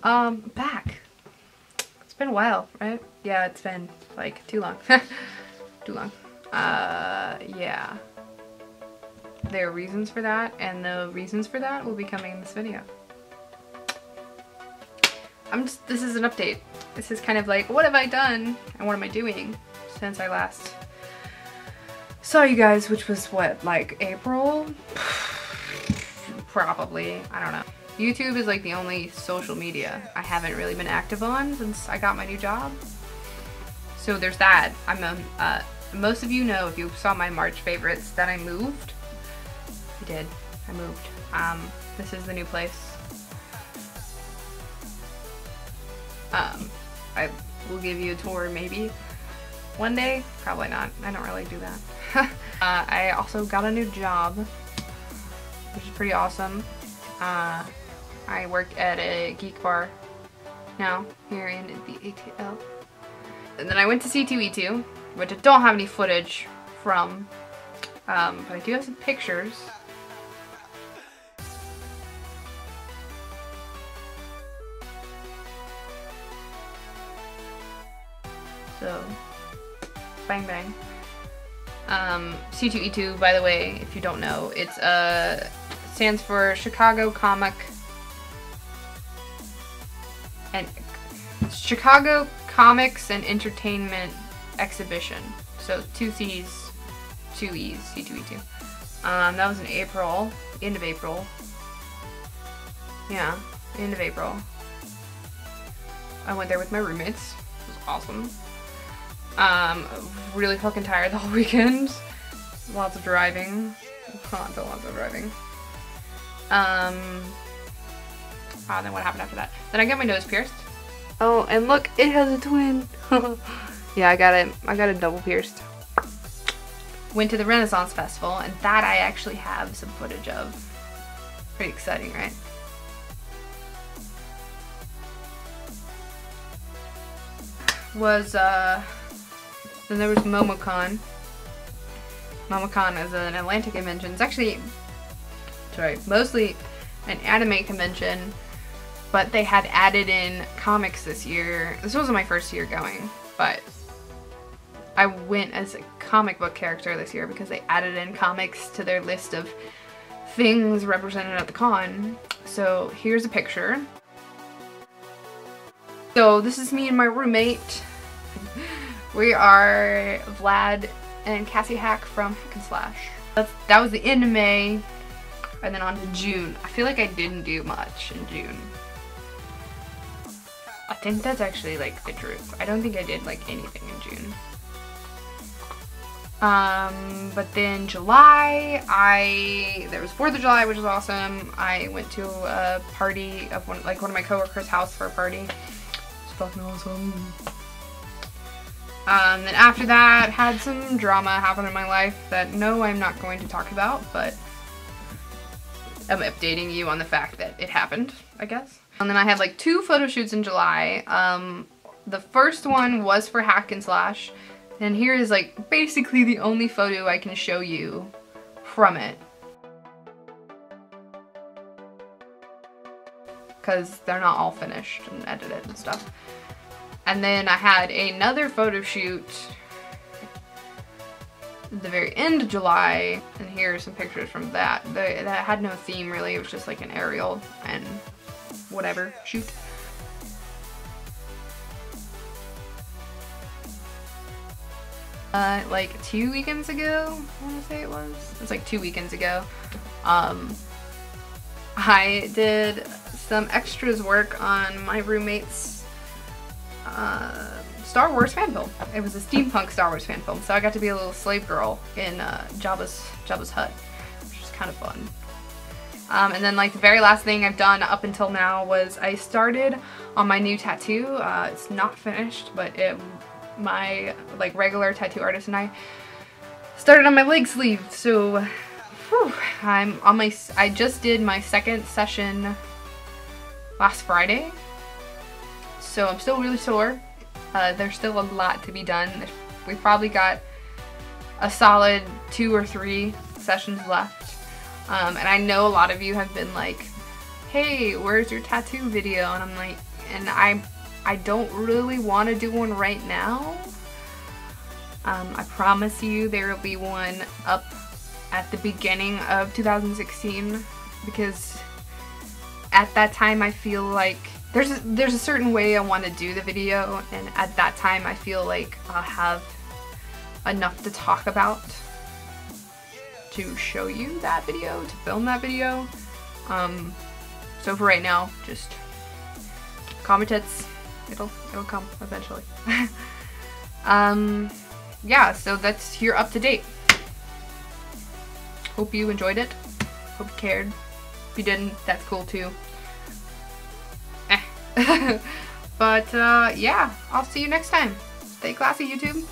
Back. It's been a while, right? Yeah, it's been like too long. Too long. Yeah. There are reasons for that, and the reasons for that will be coming in this video. This is an update. This is kind of like, what have I done and what am I doing since I last saw you guys, which was what, like April? Probably, I don't know. YouTube is like the only social media I haven't really been active on since I got my new job. So there's that. Most of you know, if you saw my March favorites, that I moved. I did. I moved. This is the new place. I will give you a tour maybe one day. Probably not. I don't really do that. I also got a new job, which is pretty awesome. I work at a geek bar now here in the ATL. And then I went to C2E2, which I don't have any footage from, but I do have some pictures. So, bang bang. C2E2, by the way, if you don't know, it's stands for Chicago Comics and Entertainment Exhibition. So 2 C's, 2 E's, C2E2. That was in April, end of April. Yeah, end of April. I went there with my roommates. It was awesome. Really fucking tired the whole weekend. Lots of driving. Lots of driving. Then what happened after that? Then I got my nose pierced. Oh, and look, it has a twin. Yeah, I got it double pierced. Went to the Renaissance Festival, and that I actually have some footage of. Pretty exciting, right? Then there was MomoCon. MomoCon is an Atlantic convention. It's actually, mostly an anime convention, but they had added in comics this year. This wasn't my first year going, but I went as a comic book character this year because they added in comics to their list of things represented at the con. So here's a picture. So this is me and my roommate. We are Vlad and Cassie Hack from Hack and Slash. That was the end of May, and then on to June. I feel like I didn't do much in June. I think that's actually like the truth. I don't think I did like anything in June. But then July, there was 4th of July, which was awesome. I went to a party of one of my coworkers' house for a party. It's fucking awesome. Then after that, had some drama happen in my life that no, I'm not going to talk about, but I'm updating you on the fact that it happened, I guess. And then I had like 2 photo shoots in July. The first one was for Hack and Slash, and here is like basically the only photo I can show you from it, because they're not all finished and edited and stuff. And then I had another photo shoot at the very end of July, and here are some pictures from that. That had no theme really, it was just like an aerial and whatever shoot. Like 2 weekends ago, I want to say it was like 2 weekends ago, I did some extras work on my roommate's Star Wars fan film. It was a steampunk Star Wars fan film, so I got to be a little slave girl in Jabba's hut, which was kind of fun. And then like the very last thing I've done up until now was I started on my new tattoo. It's not finished, but my like regular tattoo artist and I started on my leg sleeve. So whew, I just did my 2nd session last Friday. So I'm still really sore. There's still a lot to be done. We probably got a solid 2 or 3 sessions left. And I know a lot of you have been like, hey, where's your tattoo video? And I'm like, and I don't really want to do one right now. I promise you there will be one up at the beginning of 2016, because at that time I feel like there's a certain way I want to do the video, and at that time I feel like I'll have enough to talk about to show you that video, to film that video. So for right now, just calm your tits. It'll come eventually. Yeah, so you're up to date. Hope you enjoyed it. Hope you cared. If you didn't, that's cool too. But yeah, I'll see you next time. Stay classy, YouTube.